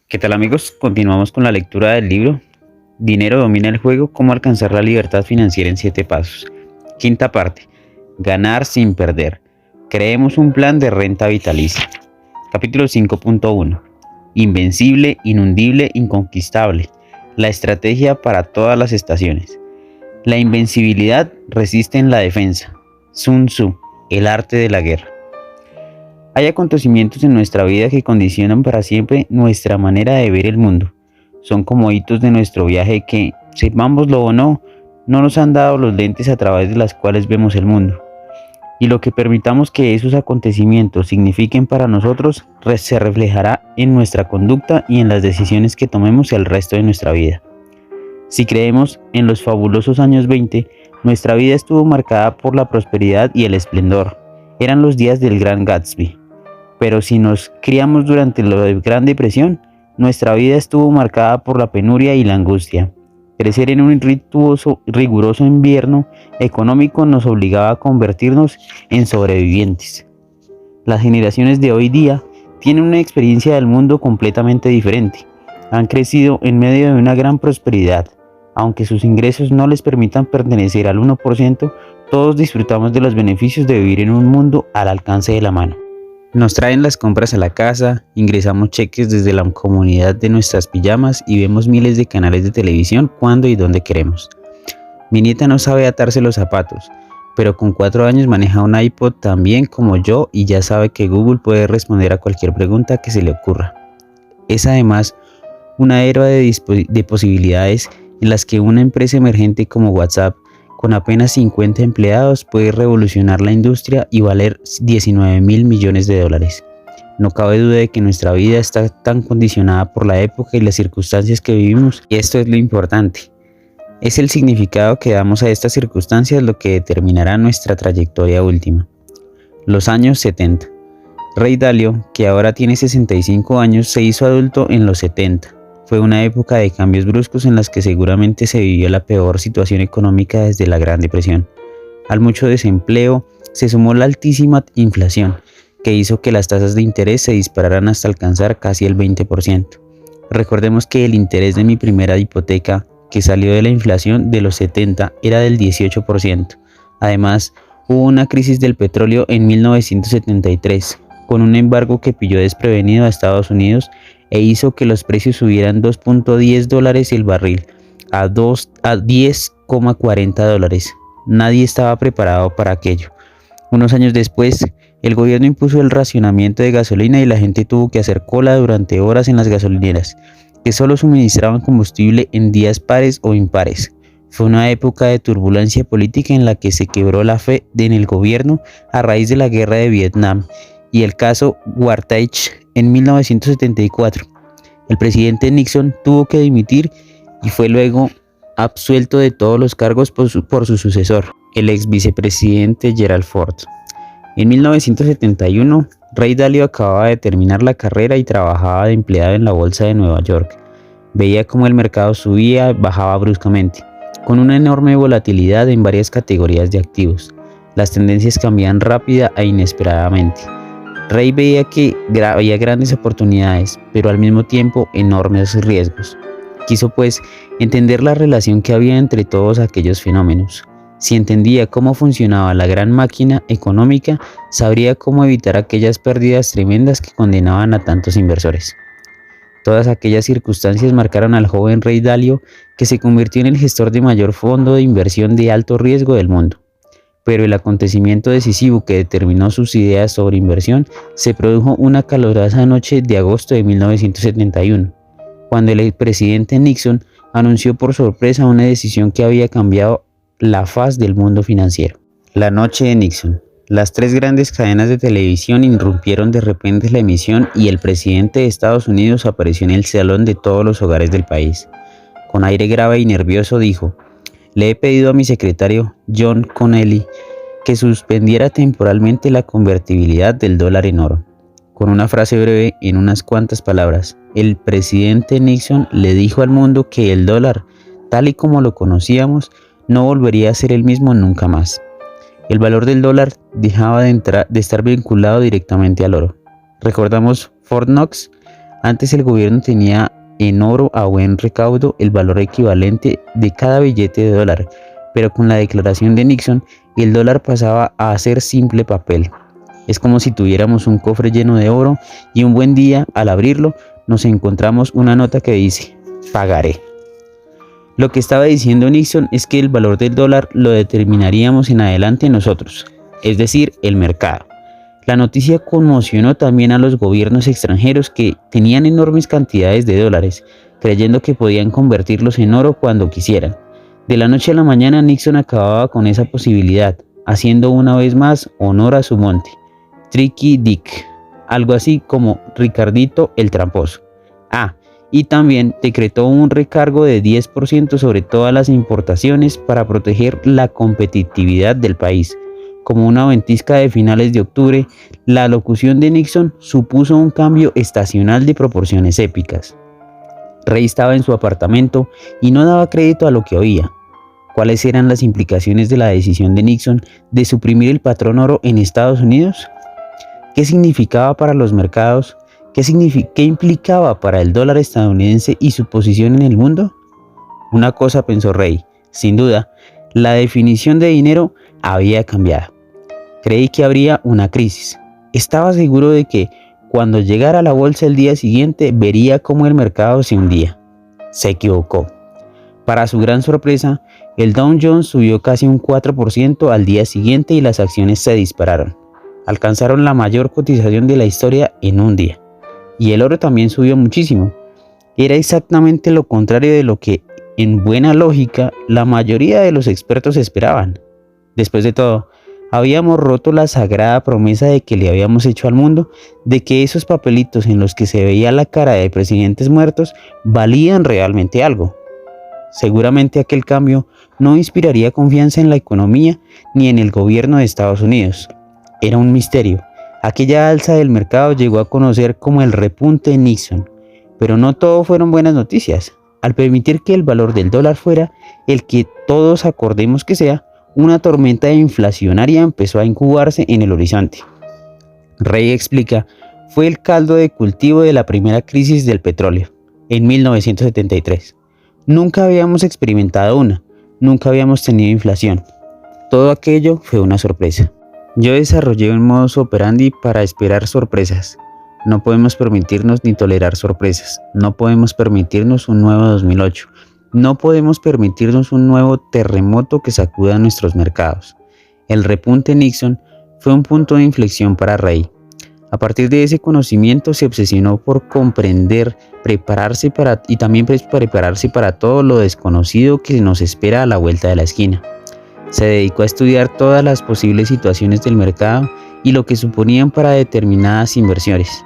¿Qué tal, amigos? Continuamos con la lectura del libro Dinero domina el juego, cómo alcanzar la libertad financiera en 7 pasos. Quinta parte. Ganar sin perder. Creemos un plan de renta vitalicia. Capítulo 5.1. Invencible, inundible, inconquistable. La estrategia para todas las estaciones. La invencibilidad resiste en la defensa. Sun Tzu, el arte de la guerra. Hay acontecimientos en nuestra vida que condicionan para siempre nuestra manera de ver el mundo. Son como hitos de nuestro viaje que, sepámoslo o no, no nos han dado los lentes a través de las cuales vemos el mundo. Y lo que permitamos que esos acontecimientos signifiquen para nosotros se reflejará en nuestra conducta y en las decisiones que tomemos el resto de nuestra vida. Si creemos en los fabulosos años 20, nuestra vida estuvo marcada por la prosperidad y el esplendor. Eran los días del Gran Gatsby. Pero si nos criamos durante la Gran Depresión, nuestra vida estuvo marcada por la penuria y la angustia. Crecer en un riguroso invierno económico nos obligaba a convertirnos en sobrevivientes. Las generaciones de hoy día tienen una experiencia del mundo completamente diferente. Han crecido en medio de una gran prosperidad. Aunque sus ingresos no les permitan pertenecer al 1%, todos disfrutamos de los beneficios de vivir en un mundo al alcance de la mano. Nos traen las compras a la casa, ingresamos cheques desde la comunidad de nuestras pijamas y vemos miles de canales de televisión cuando y donde queremos. Mi nieta no sabe atarse los zapatos, pero con 4 años maneja un iPod tan bien como yo y ya sabe que Google puede responder a cualquier pregunta que se le ocurra. Es además una era de posibilidades en las que una empresa emergente como WhatsApp, con apenas 50 empleados, puede revolucionar la industria y valer 19.000 millones de dólares. No cabe duda de que nuestra vida está tan condicionada por la época y las circunstancias que vivimos, y esto es lo importante. Es el significado que damos a estas circunstancias lo que determinará nuestra trayectoria última. Los años 70. Ray Dalio, que ahora tiene 65 años, se hizo adulto en los 70. Fue una época de cambios bruscos en las que seguramente se vivió la peor situación económica desde la Gran Depresión. Al mucho desempleo se sumó la altísima inflación, que hizo que las tasas de interés se dispararan hasta alcanzar casi el 20%. Recordemos que el interés de mi primera hipoteca, que salió de la inflación de los 70, era del 18%. Además, hubo una crisis del petróleo en 1973, con un embargo que pilló desprevenido a Estados Unidos e hizo que los precios subieran $2.10 el barril a 10,40 dólares. Nadie estaba preparado para aquello. Unos años después, el gobierno impuso el racionamiento de gasolina y la gente tuvo que hacer cola durante horas en las gasolineras, que solo suministraban combustible en días pares o impares. Fue una época de turbulencia política en la que se quebró la fe en el gobierno a raíz de la guerra de Vietnam y el caso Watergate en 1974. El presidente Nixon tuvo que dimitir y fue luego absuelto de todos los cargos por su sucesor, el ex vicepresidente Gerald Ford. En 1971, Ray Dalio acababa de terminar la carrera y trabajaba de empleado en la bolsa de Nueva York. Veía cómo el mercado subía y bajaba bruscamente, con una enorme volatilidad en varias categorías de activos. Las tendencias cambiaban rápida e inesperadamente. Ray veía que había grandes oportunidades, pero al mismo tiempo enormes riesgos. Quiso pues entender la relación que había entre todos aquellos fenómenos. Si entendía cómo funcionaba la gran máquina económica, sabría cómo evitar aquellas pérdidas tremendas que condenaban a tantos inversores. Todas aquellas circunstancias marcaron al joven Ray Dalio, que se convirtió en el gestor de mayor fondo de inversión de alto riesgo del mundo. Pero el acontecimiento decisivo que determinó sus ideas sobre inversión se produjo una calurosa noche de agosto de 1971, cuando el presidente Nixon anunció por sorpresa una decisión que había cambiado la faz del mundo financiero. La noche de Nixon. Las 3 grandes cadenas de televisión irrumpieron de repente la emisión y el presidente de Estados Unidos apareció en el salón de todos los hogares del país. Con aire grave y nervioso dijo: "Le he pedido a mi secretario John Connelly que suspendiera temporalmente la convertibilidad del dólar en oro". Con una frase breve en unas cuantas palabras, el presidente Nixon le dijo al mundo que el dólar, tal y como lo conocíamos, no volvería a ser el mismo nunca más. El valor del dólar dejaba de estar vinculado directamente al oro. Recordamos Fort Knox. Antes el gobierno tenía en oro a buen recaudo el valor equivalente de cada billete de dólar, pero con la declaración de Nixon el dólar pasaba a ser simple papel. Es como si tuviéramos un cofre lleno de oro y un buen día, al abrirlo, nos encontramos una nota que dice, pagaré. Lo que estaba diciendo Nixon es que el valor del dólar lo determinaríamos en adelante nosotros, es decir, el mercado. La noticia conmocionó también a los gobiernos extranjeros que tenían enormes cantidades de dólares, creyendo que podían convertirlos en oro cuando quisieran. De la noche a la mañana Nixon acababa con esa posibilidad, haciendo una vez más honor a su monte, Tricky Dick, algo así como Ricardito el Tramposo. Y también decretó un recargo de 10% sobre todas las importaciones para proteger la competitividad del país. Como una ventisca de finales de octubre, la alocución de Nixon supuso un cambio estacional de proporciones épicas. Rey estaba en su apartamento y no daba crédito a lo que oía. ¿Cuáles eran las implicaciones de la decisión de Nixon de suprimir el patrón oro en Estados Unidos? ¿Qué significaba para los mercados? ¿Qué implicaba para el dólar estadounidense y su posición en el mundo? Una cosa pensó Rey, sin duda, la definición de dinero había cambiado. Creí que habría una crisis. Estaba seguro de que cuando llegara a la bolsa el día siguiente vería cómo el mercado se hundía. Se equivocó. Para su gran sorpresa, el Dow Jones subió casi un 4% al día siguiente y las acciones se dispararon. Alcanzaron la mayor cotización de la historia en un día. Y el oro también subió muchísimo. Era exactamente lo contrario de lo que, en buena lógica, la mayoría de los expertos esperaban. Después de todo, habíamos roto la sagrada promesa de que le habíamos hecho al mundo, de que esos papelitos en los que se veía la cara de presidentes muertos valían realmente algo. Seguramente aquel cambio no inspiraría confianza en la economía ni en el gobierno de Estados Unidos. Era un misterio. Aquella alza del mercado llegó a conocer como el repunte Nixon, pero no todo fueron buenas noticias. Al permitir que el valor del dólar fuera el que todos acordemos que sea, una tormenta inflacionaria empezó a incubarse en el horizonte. Rey explica, fue el caldo de cultivo de la primera crisis del petróleo, en 1973. Nunca habíamos experimentado una, nunca habíamos tenido inflación. Todo aquello fue una sorpresa. Yo desarrollé un modus operandi para esperar sorpresas. No podemos permitirnos ni tolerar sorpresas. No podemos permitirnos un nuevo 2008. No podemos permitirnos un nuevo terremoto que sacuda nuestros mercados. El repunte Nixon fue un punto de inflexión para Rey. A partir de ese conocimiento se obsesionó por comprender, prepararse para todo lo desconocido que nos espera a la vuelta de la esquina. Se dedicó a estudiar todas las posibles situaciones del mercado y lo que suponían para determinadas inversiones.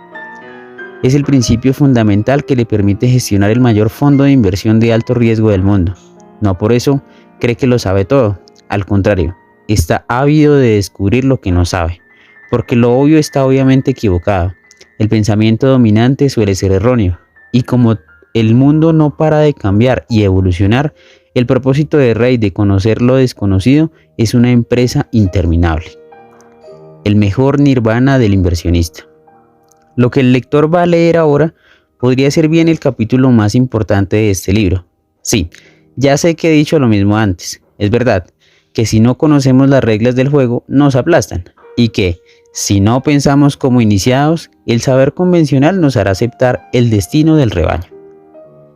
Es el principio fundamental que le permite gestionar el mayor fondo de inversión de alto riesgo del mundo. No por eso cree que lo sabe todo, al contrario, está ávido de descubrir lo que no sabe, porque lo obvio está obviamente equivocado. El pensamiento dominante suele ser erróneo, y como el mundo no para de cambiar y evolucionar, el propósito de Rey de conocer lo desconocido es una empresa interminable. El mejor nirvana del inversionista. Lo que el lector va a leer ahora podría ser bien el capítulo más importante de este libro. Sí, ya sé que he dicho lo mismo antes. Es verdad que si no conocemos las reglas del juego nos aplastan y que si no pensamos como iniciados, el saber convencional nos hará aceptar el destino del rebaño.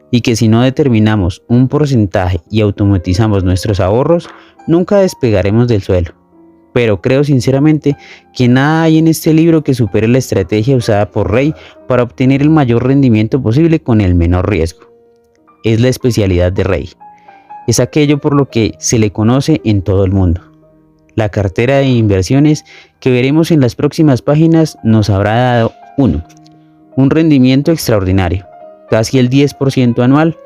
Y que si no determinamos un porcentaje y automatizamos nuestros ahorros, nunca despegaremos del suelo. Pero creo sinceramente que nada hay en este libro que supere la estrategia usada por Rey para obtener el mayor rendimiento posible con el menor riesgo. Es la especialidad de Rey. Es aquello por lo que se le conoce en todo el mundo. La cartera de inversiones que veremos en las próximas páginas nos habrá dado 1. Un rendimiento extraordinario, casi el 10% anual,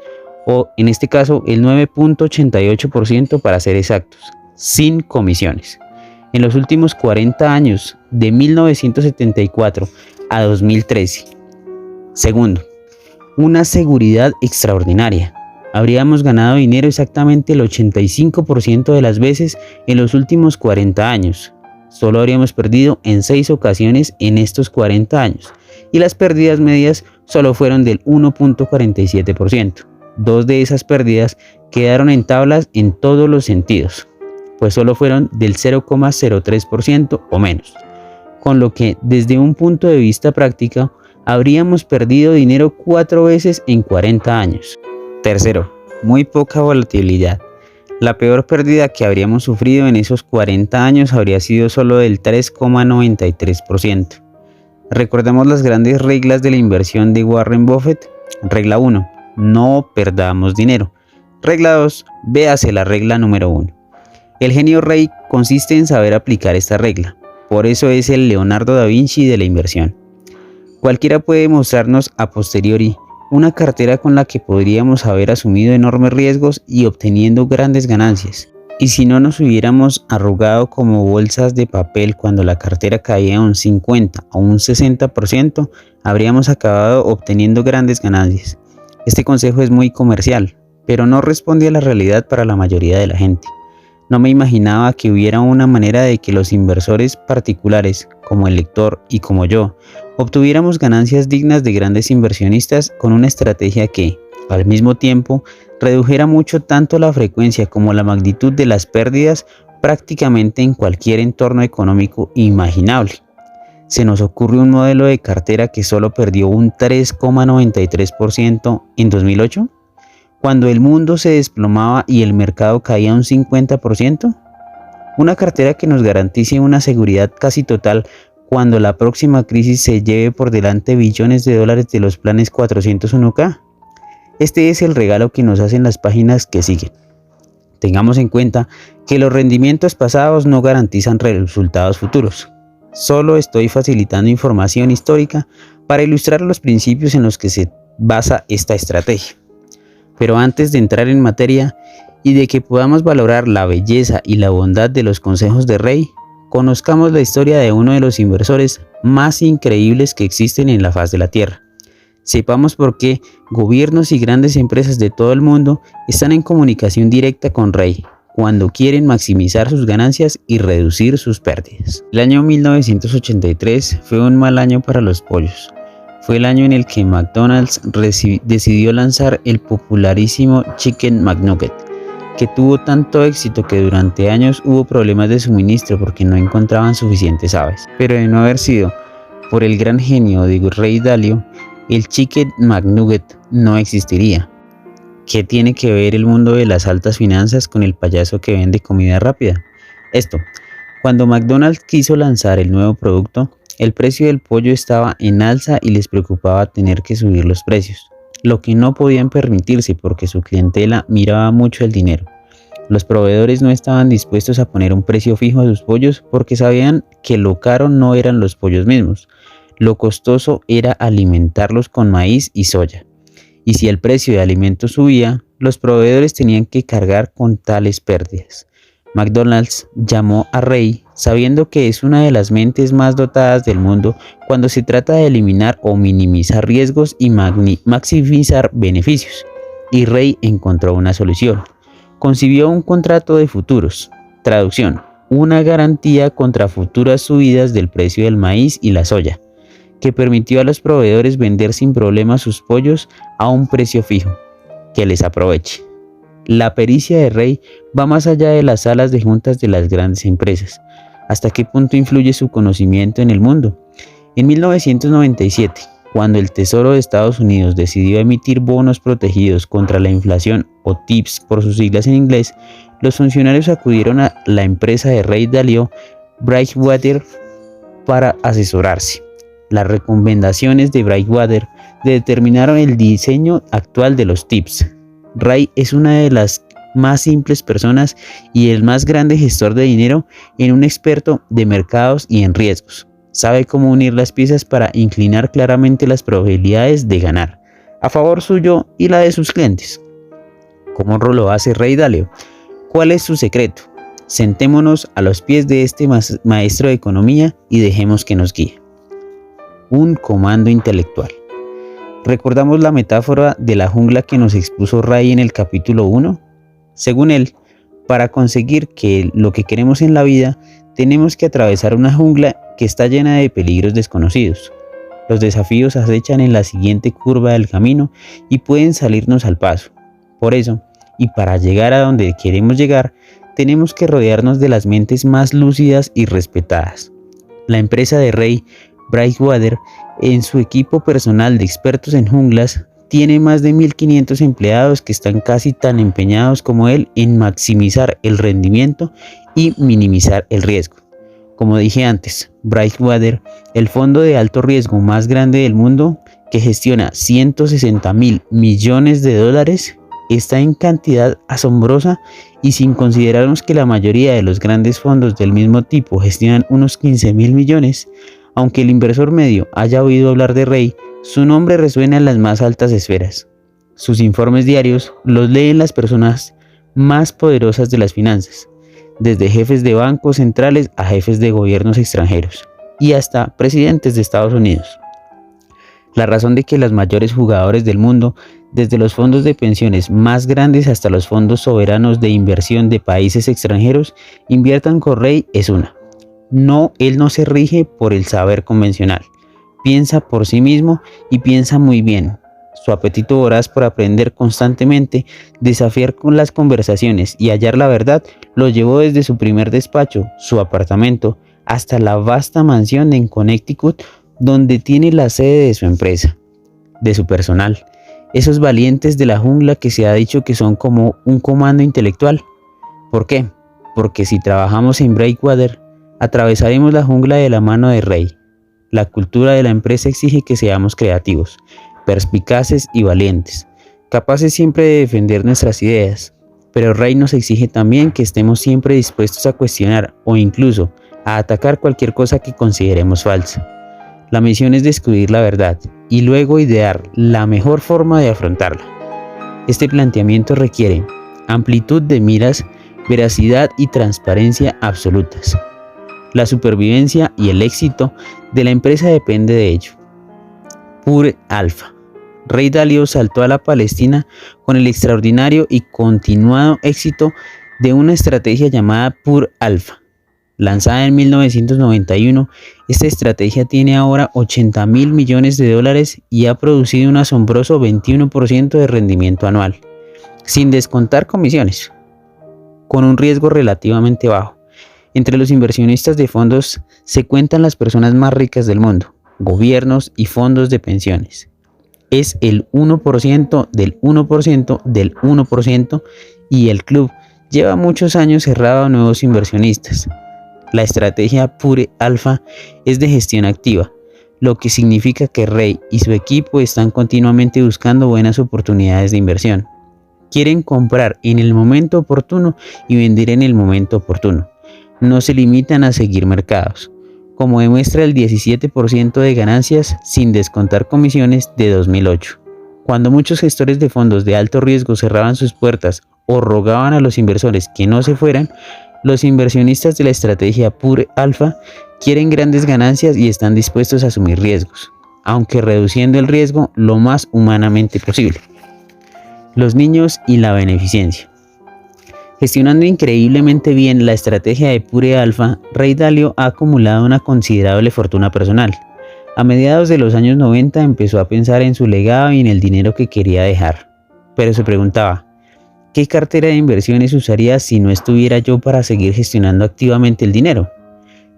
o en este caso el 9.88% para ser exactos, sin comisiones. En los últimos 40 años, de 1974 a 2013. Segundo, una seguridad extraordinaria. Habríamos ganado dinero exactamente el 85% de las veces en los últimos 40 años. Solo habríamos perdido en 6 ocasiones en estos 40 años. Y las pérdidas medias solo fueron del 1.47%. Dos de esas pérdidas quedaron en tablas en todos los sentidos, pues solo fueron del 0,03% o menos, con lo que desde un punto de vista práctico habríamos perdido dinero 4 veces en 40 años. Tercero, muy poca volatilidad. La peor pérdida que habríamos sufrido en esos 40 años habría sido solo del 3,93%. Recordemos las grandes reglas de la inversión de Warren Buffett. Regla 1. No perdamos dinero. Regla 2. Véase la regla número 1. El genio Rey consiste en saber aplicar esta regla. Por eso es el Leonardo da Vinci de la inversión. Cualquiera puede mostrarnos a posteriori una cartera con la que podríamos haber asumido enormes riesgos y obteniendo grandes ganancias. Y si no nos hubiéramos arrugado como bolsas de papel cuando la cartera caía un 50 o un 60%, habríamos acabado obteniendo grandes ganancias. Este consejo es muy comercial, pero no responde a la realidad para la mayoría de la gente. No me imaginaba que hubiera una manera de que los inversores particulares, como el lector y como yo, obtuviéramos ganancias dignas de grandes inversionistas con una estrategia que, al mismo tiempo, redujera mucho tanto la frecuencia como la magnitud de las pérdidas prácticamente en cualquier entorno económico imaginable. Se nos ocurre un modelo de cartera que solo perdió un 3,93% en 2008, cuando el mundo se desplomaba y el mercado caía un 50%. Una cartera que nos garantice una seguridad casi total cuando la próxima crisis se lleve por delante billones de dólares de los planes 401k. Este es el regalo que nos hacen las páginas que siguen. Tengamos en cuenta que los rendimientos pasados no garantizan resultados futuros. Solo estoy facilitando información histórica para ilustrar los principios en los que se basa esta estrategia. Pero antes de entrar en materia y de que podamos valorar la belleza y la bondad de los consejos de Rey, conozcamos la historia de uno de los inversores más increíbles que existen en la faz de la Tierra. Sepamos por qué gobiernos y grandes empresas de todo el mundo están en comunicación directa con Rey cuando quieren maximizar sus ganancias y reducir sus pérdidas. El año 1983 fue un mal año para los pollos. Fue el año en el que McDonald's decidió lanzar el popularísimo Chicken McNugget, que tuvo tanto éxito que durante años hubo problemas de suministro porque no encontraban suficientes aves. Pero de no haber sido por el gran genio de Ray Dalio, el Chicken McNugget no existiría. ¿Qué tiene que ver el mundo de las altas finanzas con el payaso que vende comida rápida? Cuando McDonald's quiso lanzar el nuevo producto, el precio del pollo estaba en alza y les preocupaba tener que subir los precios, lo que no podían permitirse porque su clientela miraba mucho el dinero. Los proveedores no estaban dispuestos a poner un precio fijo a sus pollos porque sabían que lo caro no eran los pollos mismos, lo costoso era alimentarlos con maíz y soya. Y si el precio de alimentos subía, los proveedores tenían que cargar con tales pérdidas. McDonald's llamó a Rey sabiendo que es una de las mentes más dotadas del mundo cuando se trata de eliminar o minimizar riesgos y maximizar beneficios. Y Rey encontró una solución. Concibió un contrato de futuros. Traducción: una garantía contra futuras subidas del precio del maíz y la soya, que permitió a los proveedores vender sin problema sus pollos a un precio fijo. Que les aproveche. La pericia de Rey va más allá de las salas de juntas de las grandes empresas. ¿Hasta qué punto influye su conocimiento en el mundo? En 1997, cuando el Tesoro de Estados Unidos decidió emitir bonos protegidos contra la inflación, o TIPS por sus siglas en inglés, los funcionarios acudieron a la empresa de Ray Dalio, Brightwater, para asesorarse. Las recomendaciones de Brightwater determinaron el diseño actual de los TIPS. Ray es una de las más simples personas y el más grande gestor de dinero en un experto de mercados y en riesgos. Sabe cómo unir las piezas para inclinar claramente las probabilidades de ganar, a favor suyo y la de sus clientes. ¿Cómo lo hace Ray Dalio? ¿Cuál es su secreto? Sentémonos a los pies de este maestro de economía y dejemos que nos guíe. Un comando intelectual. ¿Recordamos la metáfora de la jungla que nos expuso Ray en el capítulo 1? Según él, para conseguir lo que queremos en la vida, tenemos que atravesar una jungla que está llena de peligros desconocidos. Los desafíos acechan en la siguiente curva del camino y pueden salirnos al paso. Por eso, y para llegar a donde queremos llegar, tenemos que rodearnos de las mentes más lúcidas y respetadas. La empresa de Ray Brightwater, en su equipo personal de expertos en junglas, tiene más de 1.500 empleados que están casi tan empeñados como él en maximizar el rendimiento y minimizar el riesgo. Como dije antes, Brightwater, el fondo de alto riesgo más grande del mundo, que gestiona 160.000 millones de dólares, está en cantidad asombrosa, y sin considerarnos que la mayoría de los grandes fondos del mismo tipo gestionan unos 15.000 millones, aunque el inversor medio haya oído hablar de Ray, su nombre resuena en las más altas esferas. Sus informes diarios los leen las personas más poderosas de las finanzas, desde jefes de bancos centrales a jefes de gobiernos extranjeros y hasta presidentes de Estados Unidos. La razón de que los mayores jugadores del mundo, desde los fondos de pensiones más grandes hasta los fondos soberanos de inversión de países extranjeros, inviertan con Ray es una. Él no se rige por el saber convencional. Piensa por sí mismo y piensa muy bien. Su apetito voraz por aprender constantemente, desafiar con las conversaciones y hallar la verdad lo llevó desde su primer despacho, su apartamento, hasta la vasta mansión en Connecticut, donde tiene la sede de su empresa, de su personal. Esos valientes de la jungla que se ha dicho que son como un comando intelectual. ¿Por qué? Porque si trabajamos en Brightwater, atravesaremos la jungla de la mano de Ray. La cultura de la empresa exige que seamos creativos, perspicaces y valientes, capaces siempre de defender nuestras ideas. Pero Ray nos exige también que estemos siempre dispuestos a cuestionar o incluso a atacar cualquier cosa que consideremos falsa. La misión es descubrir la verdad y luego idear la mejor forma de afrontarla. Este planteamiento requiere amplitud de miras, veracidad y transparencia absolutas. La supervivencia y el éxito de la empresa depende de ello. Pure Alpha. Ray Dalio saltó a la Palestina con el extraordinario y continuado éxito de una estrategia llamada Pure Alpha. Lanzada en 1991, esta estrategia tiene ahora 80.000 millones de dólares y ha producido un asombroso 21% de rendimiento anual, sin descontar comisiones, con un riesgo relativamente bajo. Entre los inversionistas de fondos se cuentan las personas más ricas del mundo, gobiernos y fondos de pensiones. Es el 1% del 1% del 1% y el club lleva muchos años cerrado a nuevos inversionistas. La estrategia Pure Alpha es de gestión activa, lo que significa que Ray y su equipo están continuamente buscando buenas oportunidades de inversión. Quieren comprar en el momento oportuno y vender en el momento oportuno. No se limitan a seguir mercados, como demuestra el 17% de ganancias sin descontar comisiones de 2008. Cuando muchos gestores de fondos de alto riesgo cerraban sus puertas o rogaban a los inversores que no se fueran, los inversionistas de la estrategia Pure Alpha quieren grandes ganancias y están dispuestos a asumir riesgos, aunque reduciendo el riesgo lo más humanamente posible. Los niños y la beneficencia. Gestionando increíblemente bien la estrategia de Pure Alpha, Ray Dalio ha acumulado una considerable fortuna personal. A mediados de los años 90 empezó a pensar en su legado y en el dinero que quería dejar, pero se preguntaba, ¿qué cartera de inversiones usaría si no estuviera yo para seguir gestionando activamente el dinero?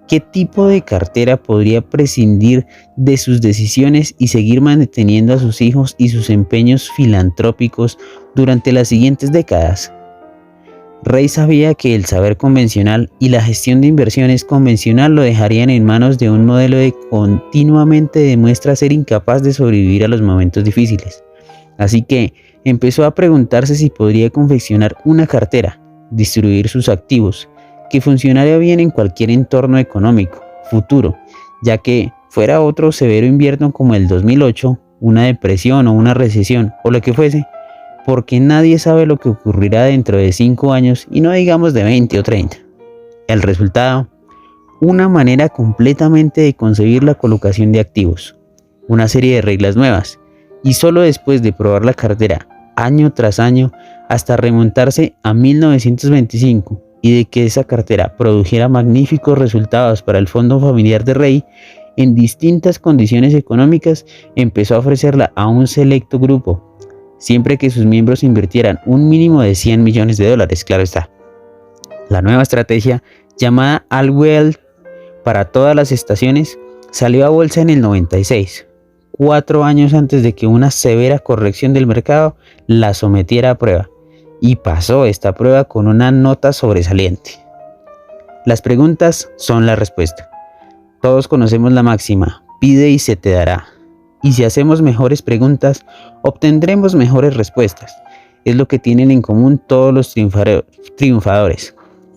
¿Qué tipo de cartera podría prescindir de sus decisiones y seguir manteniendo a sus hijos y sus empeños filantrópicos durante las siguientes décadas? Ray sabía que el saber convencional y la gestión de inversiones convencional lo dejarían en manos de un modelo que continuamente demuestra ser incapaz de sobrevivir a los momentos difíciles. Así que empezó a preguntarse si podría confeccionar una cartera, distribuir sus activos, que funcionaría bien en cualquier entorno económico futuro, ya que fuera otro severo invierno como el 2008, una depresión o una recesión o lo que fuese, porque nadie sabe lo que ocurrirá dentro de 5 años y no digamos de 20 o 30. El resultado, una manera completamente de concebir la colocación de activos, una serie de reglas nuevas, y solo después de probar la cartera año tras año hasta remontarse a 1925 y de que esa cartera produjera magníficos resultados para el fondo familiar de Ray, en distintas condiciones económicas, empezó a ofrecerla a un selecto grupo, siempre que sus miembros invirtieran un mínimo de $100 millones, claro está. La nueva estrategia, llamada All Wealth para todas las estaciones, salió a bolsa en el 96, 4 años antes de que una severa corrección del mercado la sometiera a prueba, y pasó esta prueba con una nota sobresaliente. Las preguntas son la respuesta. Todos conocemos la máxima, pide y se te dará. Y si hacemos mejores preguntas, obtendremos mejores respuestas. Es lo que tienen en común todos los triunfadores.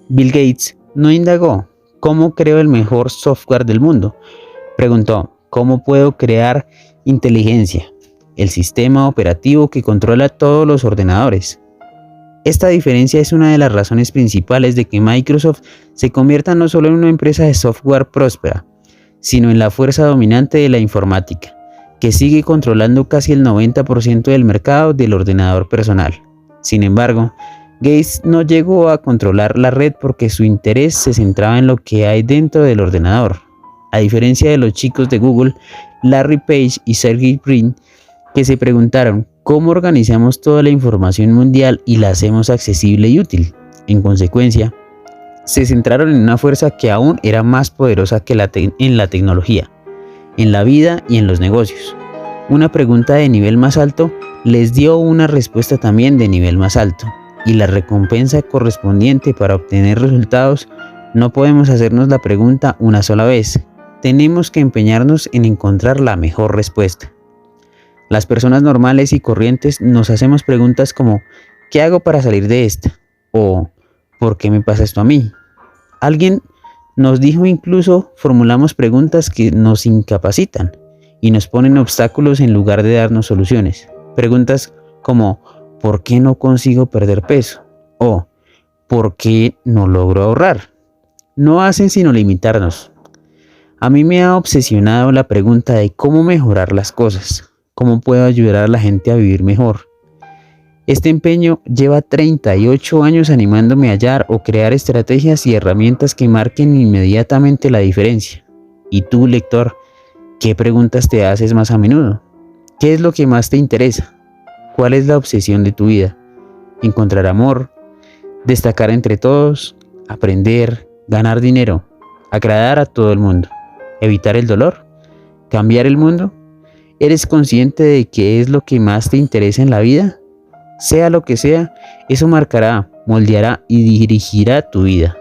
Bill Gates no indagó, ¿cómo creo el mejor software del mundo? Preguntó, ¿cómo puedo crear inteligencia? El sistema operativo que controla todos los ordenadores. Esta diferencia es una de las razones principales de que Microsoft se convierta no solo en una empresa de software próspera, sino en la fuerza dominante de la informática, que sigue controlando casi el 90% del mercado del ordenador personal. Sin embargo, Gates no llegó a controlar la red porque su interés se centraba en lo que hay dentro del ordenador. A diferencia de los chicos de Google, Larry Page y Sergey Brin, que se preguntaron cómo organizamos toda la información mundial y la hacemos accesible y útil. En consecuencia, se centraron en una fuerza que aún era más poderosa que en la tecnología, en la vida y en los negocios. Una pregunta de nivel más alto les dio una respuesta también de nivel más alto, y la recompensa correspondiente para obtener resultados. No podemos hacernos la pregunta una sola vez, tenemos que empeñarnos en encontrar la mejor respuesta. Las personas normales y corrientes nos hacemos preguntas como ¿qué hago para salir de esta? O ¿por qué me pasa esto a mí? Alguien nos dijo, incluso formulamos preguntas que nos incapacitan y nos ponen obstáculos en lugar de darnos soluciones. Preguntas como ¿por qué no consigo perder peso? O ¿por qué no logro ahorrar? No hacen sino limitarnos. A mí me ha obsesionado la pregunta de cómo mejorar las cosas. ¿Cómo puedo ayudar a la gente a vivir mejor? Este empeño lleva 38 años animándome a hallar o crear estrategias y herramientas que marquen inmediatamente la diferencia. ¿Y tú, lector, qué preguntas te haces más a menudo? ¿Qué es lo que más te interesa? ¿Cuál es la obsesión de tu vida? ¿Encontrar amor? ¿Destacar entre todos? ¿Aprender? ¿Ganar dinero? ¿Agradar a todo el mundo? ¿Evitar el dolor? ¿Cambiar el mundo? ¿Eres consciente de qué es lo que más te interesa en la vida? Sea lo que sea, eso marcará, moldeará y dirigirá tu vida.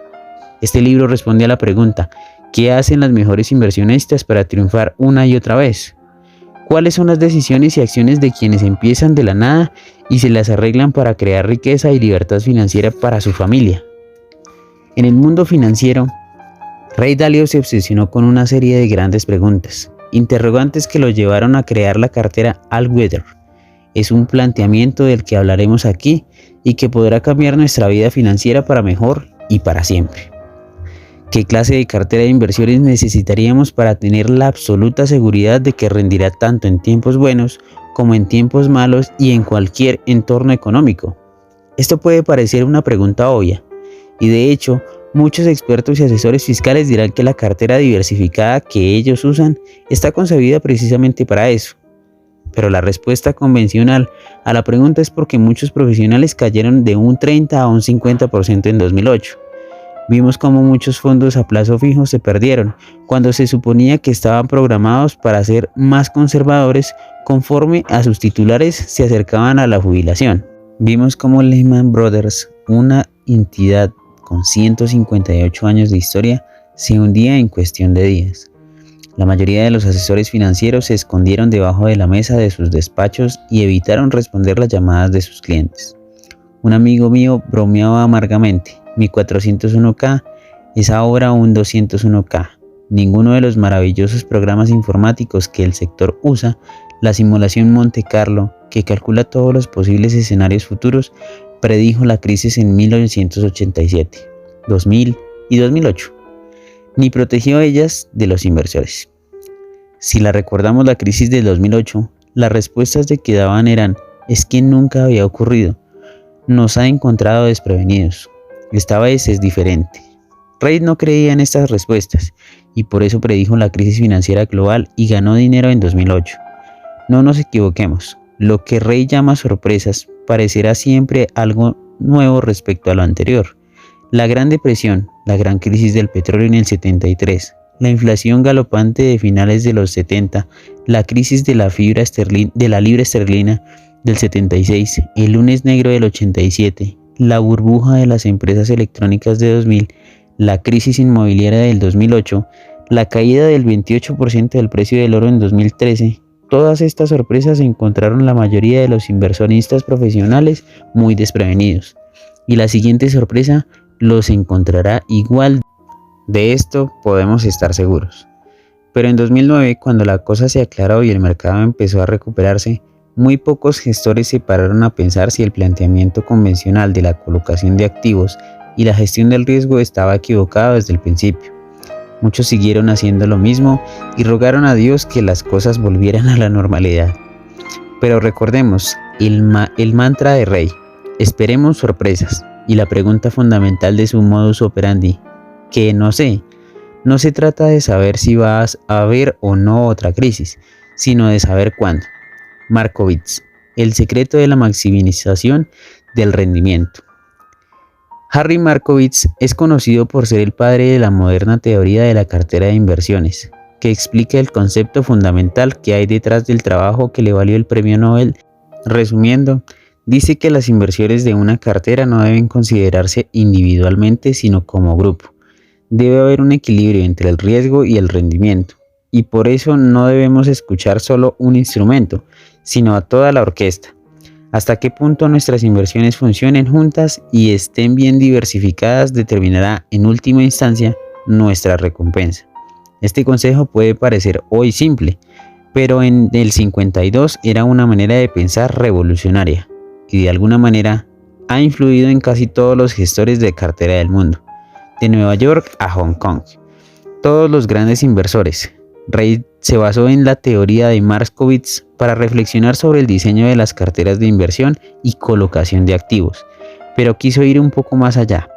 Este libro responde a la pregunta, ¿qué hacen las mejores inversionistas para triunfar una y otra vez? ¿Cuáles son las decisiones y acciones de quienes empiezan de la nada y se las arreglan para crear riqueza y libertad financiera para su familia? En el mundo financiero, Ray Dalio se obsesionó con una serie de grandes preguntas, interrogantes que lo llevaron a crear la cartera All Weather. Es un planteamiento del que hablaremos aquí y que podrá cambiar nuestra vida financiera para mejor y para siempre. ¿Qué clase de cartera de inversiones necesitaríamos para tener la absoluta seguridad de que rendirá tanto en tiempos buenos como en tiempos malos y en cualquier entorno económico? Esto puede parecer una pregunta obvia, y de hecho, muchos expertos y asesores fiscales dirán que la cartera diversificada que ellos usan está concebida precisamente para eso. Pero la respuesta convencional a la pregunta es porque muchos profesionales cayeron de un 30 a un 50% en 2008. Vimos cómo muchos fondos a plazo fijo se perdieron cuando se suponía que estaban programados para ser más conservadores conforme a sus titulares se acercaban a la jubilación. Vimos cómo Lehman Brothers, una entidad con 158 años de historia, se hundía en cuestión de días. La mayoría de los asesores financieros se escondieron debajo de la mesa de sus despachos y evitaron responder las llamadas de sus clientes. Un amigo mío bromeaba amargamente, mi 401k es ahora un 201k. Ninguno de los maravillosos programas informáticos que el sector usa, la simulación Monte Carlo, que calcula todos los posibles escenarios futuros, predijo la crisis en 1987, 2000 y 2008, ni protegió a ellas de los inversores. Si la recordamos la crisis del 2008, las respuestas que daban eran, es que nunca había ocurrido, nos ha encontrado desprevenidos, esta vez es diferente. Ray no creía en estas respuestas y por eso predijo la crisis financiera global y ganó dinero en 2008. No nos equivoquemos, lo que Rey llama sorpresas parecerá siempre algo nuevo respecto a lo anterior. La Gran Depresión, la gran crisis del petróleo en el 73, la inflación galopante de finales de los 70, la crisis de la libra esterlina del 76, el lunes negro del 87, la burbuja de las empresas electrónicas de 2000, la crisis inmobiliaria del 2008, la caída del 28% del precio del oro en 2013, todas estas sorpresas encontraron la mayoría de los inversionistas profesionales muy desprevenidos. Y la siguiente sorpresa los encontrará igual. De esto podemos estar seguros. Pero en 2009, cuando la cosa se aclaró y el mercado empezó a recuperarse, muy pocos gestores se pararon a pensar si el planteamiento convencional de la colocación de activos y la gestión del riesgo estaba equivocado desde el principio. Muchos siguieron haciendo lo mismo y rogaron a Dios que las cosas volvieran a la normalidad. Pero recordemos el mantra de Rey: esperemos sorpresas, y la pregunta fundamental de su modus operandi, que no sé. No se trata de saber si vas a haber o no otra crisis, sino de saber cuándo. Markowitz, el secreto de la maximización del rendimiento. Harry Markowitz es conocido por ser el padre de la moderna teoría de la cartera de inversiones, que explica el concepto fundamental que hay detrás del trabajo que le valió el premio Nobel. Resumiendo, dice que las inversiones de una cartera no deben considerarse individualmente, sino como grupo. Debe haber un equilibrio entre el riesgo y el rendimiento, y por eso no debemos escuchar solo un instrumento, sino a toda la orquesta. Hasta qué punto nuestras inversiones funcionen juntas y estén bien diversificadas determinará en última instancia nuestra recompensa. Este consejo puede parecer hoy simple, pero en el 52 era una manera de pensar revolucionaria y de alguna manera ha influido en casi todos los gestores de cartera del mundo, de Nueva York a Hong Kong. Todos los grandes inversores. Rey se basó en la teoría de Markowitz para reflexionar sobre el diseño de las carteras de inversión y colocación de activos, pero quiso ir un poco más allá.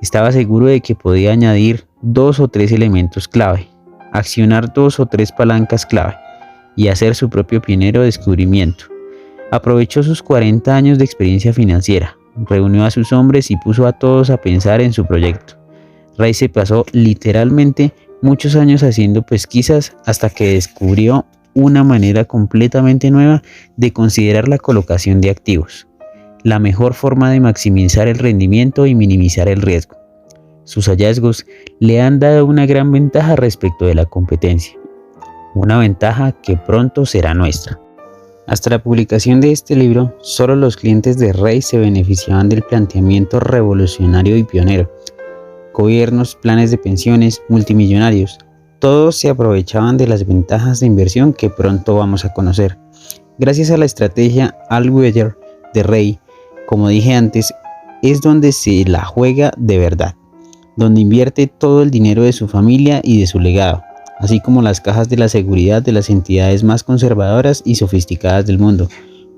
Estaba seguro de que podía añadir 2 o 3 elementos clave, accionar 2 o 3 palancas clave y hacer su propio pionero descubrimiento. Aprovechó sus 40 años de experiencia financiera, reunió a sus hombres y puso a todos a pensar en su proyecto. Rey se pasó literalmente muchos años haciendo pesquisas hasta que descubrió una manera completamente nueva de considerar la colocación de activos, la mejor forma de maximizar el rendimiento y minimizar el riesgo. Sus hallazgos le han dado una gran ventaja respecto de la competencia, una ventaja que pronto será nuestra. Hasta la publicación de este libro, solo los clientes de Rey se beneficiaban del planteamiento revolucionario y pionero. Gobiernos, planes de pensiones, multimillonarios, todos se aprovechaban de las ventajas de inversión que pronto vamos a conocer. Gracias a la estrategia All-Weather de Rey, como dije antes, es donde se la juega de verdad, donde invierte todo el dinero de su familia y de su legado, así como las cajas de la seguridad de las entidades más conservadoras y sofisticadas del mundo.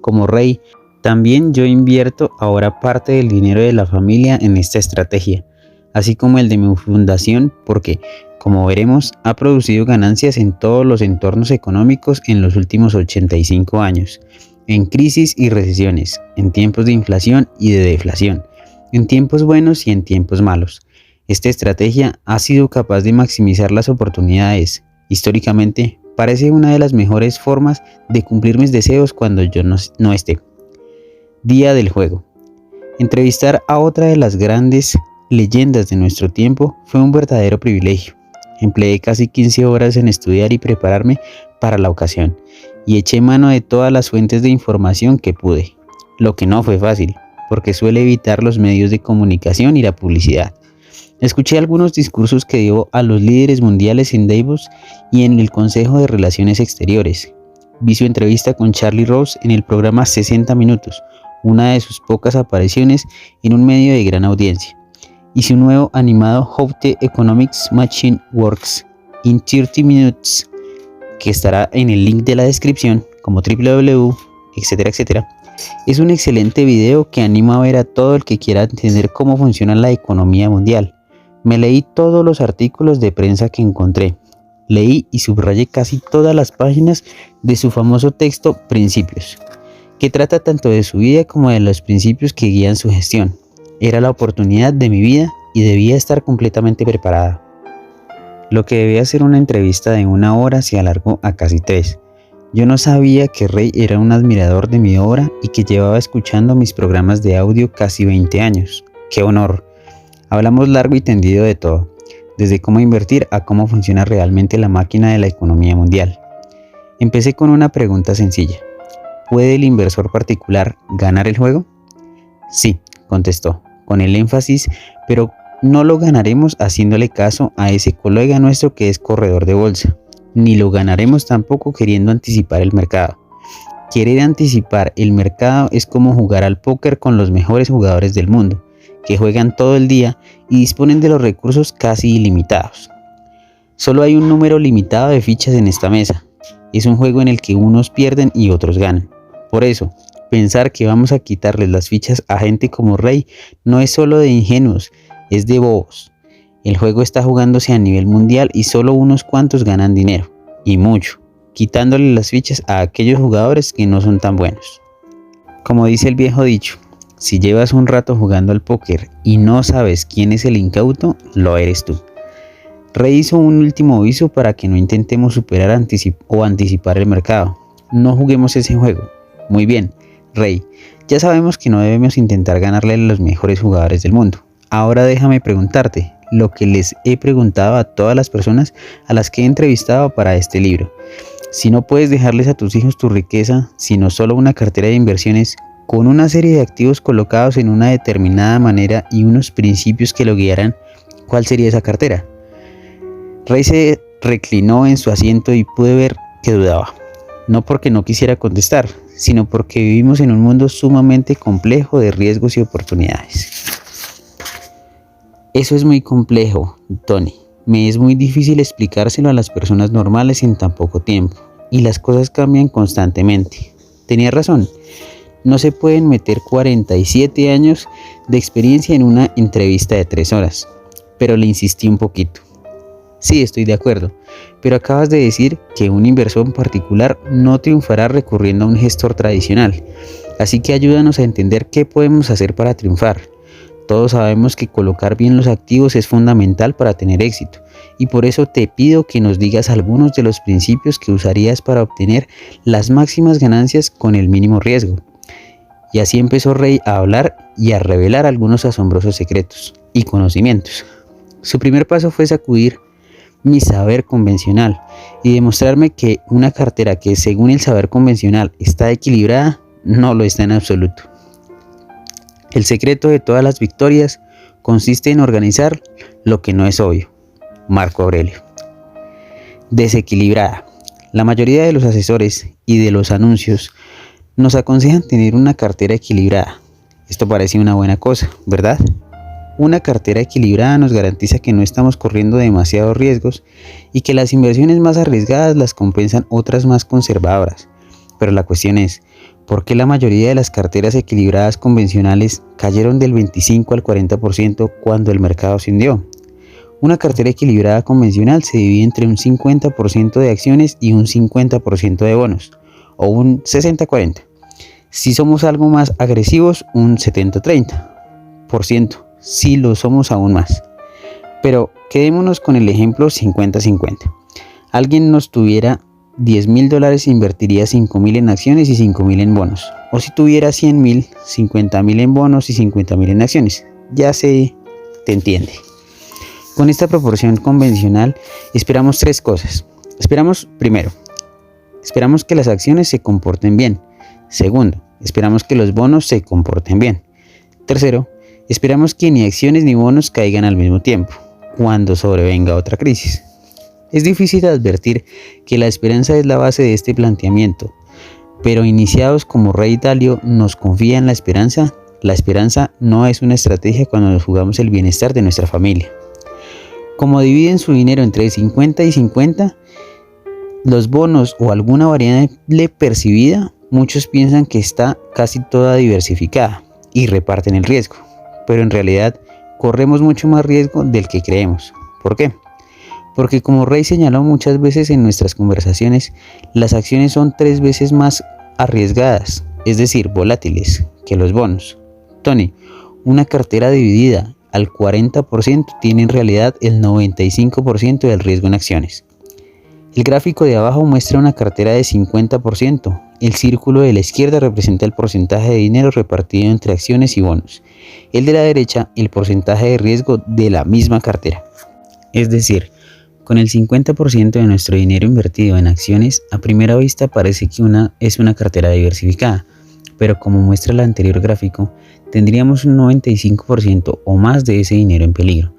Como Rey, también yo invierto ahora parte del dinero de la familia en esta estrategia, así como el de mi fundación, porque, como veremos, ha producido ganancias en todos los entornos económicos en los últimos 85 años, en crisis y recesiones, en tiempos de inflación y de deflación, en tiempos buenos y en tiempos malos. Esta estrategia ha sido capaz de maximizar las oportunidades. Históricamente, parece una de las mejores formas de cumplir mis deseos cuando yo no esté. Día del juego. Entrevistar a otra de las grandes leyendas de nuestro tiempo fue un verdadero privilegio. Empleé casi 15 horas en estudiar y prepararme para la ocasión, y eché mano de todas las fuentes de información que pude, lo que no fue fácil, porque suele evitar los medios de comunicación y la publicidad. Escuché algunos discursos que dio a los líderes mundiales en Davos y en el Consejo de Relaciones Exteriores. Vi su entrevista con Charlie Rose en el programa 60 Minutos, una de sus pocas apariciones en un medio de gran audiencia, y su nuevo animado How the Economics Machine Works in 30 Minutes, que estará en el link de la descripción como www, etc. Es un excelente video que anima a ver a todo el que quiera entender cómo funciona la economía mundial. Me leí todos los artículos de prensa que encontré. Leí y subrayé casi todas las páginas de su famoso texto Principios, que trata tanto de su vida como de los principios que guían su gestión. Era la oportunidad de mi vida y debía estar completamente preparada. Lo que debía ser una entrevista de 1 hora se alargó a casi 3. Yo no sabía que Rey era un admirador de mi obra y que llevaba escuchando mis programas de audio casi 20 años. ¡Qué honor! Hablamos largo y tendido de todo, desde cómo invertir a cómo funciona realmente la máquina de la economía mundial. Empecé con una pregunta sencilla. ¿Puede el inversor particular ganar el juego? Sí, contestó, con el énfasis, pero no lo ganaremos haciéndole caso a ese colega nuestro que es corredor de bolsa, ni lo ganaremos tampoco queriendo anticipar el mercado. Querer anticipar el mercado es como jugar al póker con los mejores jugadores del mundo, que juegan todo el día y disponen de los recursos casi ilimitados. Solo hay un número limitado de fichas en esta mesa. Es un juego en el que unos pierden y otros ganan. Por eso, pensar que vamos a quitarles las fichas a gente como Rey no es solo de ingenuos, es de bobos. El juego está jugándose a nivel mundial y solo unos cuantos ganan dinero, y mucho, quitándole las fichas a aquellos jugadores que no son tan buenos. Como dice el viejo dicho, si llevas un rato jugando al póker y no sabes quién es el incauto, lo eres tú. Rey hizo un último aviso para que no intentemos superar o anticipar el mercado. No juguemos ese juego. Muy bien, Rey, ya sabemos que no debemos intentar ganarle a los mejores jugadores del mundo. Ahora déjame preguntarte lo que les he preguntado a todas las personas a las que he entrevistado para este libro. Si no puedes dejarles a tus hijos tu riqueza, sino solo una cartera de inversiones con una serie de activos colocados en una determinada manera y unos principios que lo guiarán, ¿cuál sería esa cartera? Rey se reclinó en su asiento y pude ver que dudaba. No porque no quisiera contestar, sino porque vivimos en un mundo sumamente complejo de riesgos y oportunidades. Eso es muy complejo, Tony. Me es muy difícil explicárselo a las personas normales en tan poco tiempo, y las cosas cambian constantemente. Tenía razón. No se pueden meter 47 años de experiencia en una entrevista de 3 horas, pero le insistí un poquito. Sí, estoy de acuerdo, pero acabas de decir que un inversor en particular no triunfará recurriendo a un gestor tradicional, así que ayúdanos a entender qué podemos hacer para triunfar. Todos sabemos que colocar bien los activos es fundamental para tener éxito, y por eso te pido que nos digas algunos de los principios que usarías para obtener las máximas ganancias con el mínimo riesgo. Y así empezó Rey a hablar y a revelar algunos asombrosos secretos y conocimientos. Su primer paso fue sacudir mi saber convencional y demostrarme que una cartera que según el saber convencional está equilibrada, no lo está en absoluto. El secreto de todas las victorias consiste en organizar lo que no es obvio. Marco Aurelio. Desequilibrada. La mayoría de los asesores y de los anuncios nos aconsejan tener una cartera equilibrada. Esto parece una buena cosa, ¿verdad? Una cartera equilibrada nos garantiza que no estamos corriendo demasiados riesgos y que las inversiones más arriesgadas las compensan otras más conservadoras. Pero la cuestión es, ¿por qué la mayoría de las carteras equilibradas convencionales cayeron del 25 al 40% cuando el mercado se hundió? Una cartera equilibrada convencional se divide entre un 50% de acciones y un 50% de bonos, o un 60-40. Si somos algo más agresivos, un 70-30%, si lo somos aún más. Pero quedémonos con el ejemplo 50-50. Alguien nos tuviera $10,000 e invertiría 5,000 en acciones y 5,000 en bonos. O si tuviera 100,000, 50,000 en bonos y 50,000 en acciones. Ya se te entiende. Con esta proporción convencional esperamos 3 cosas. Primero, esperamos que las acciones se comporten bien. Segundo, esperamos que los bonos se comporten bien. Tercero, esperamos que ni acciones ni bonos caigan al mismo tiempo, cuando sobrevenga otra crisis. Es difícil advertir que la esperanza es la base de este planteamiento, pero iniciados como Rey Dalio nos confía en la esperanza no es una estrategia cuando nos jugamos el bienestar de nuestra familia. Como dividen su dinero entre 50 y 50, los bonos o alguna variable percibida, muchos piensan que está casi toda diversificada y reparten el riesgo, pero en realidad corremos mucho más riesgo del que creemos. ¿Por qué? Porque como Rey señaló muchas veces en nuestras conversaciones, las acciones son 3 veces más arriesgadas, es decir, volátiles, que los bonos. Tony, una cartera dividida al 40% tiene en realidad el 95% del riesgo en acciones. El gráfico de abajo muestra una cartera de 50%. El círculo de la izquierda representa el porcentaje de dinero repartido entre acciones y bonos. El de la derecha, el porcentaje de riesgo de la misma cartera. Es decir, con el 50% de nuestro dinero invertido en acciones, a primera vista parece que es una cartera diversificada, pero como muestra el anterior gráfico, tendríamos un 95% o más de ese dinero en peligro,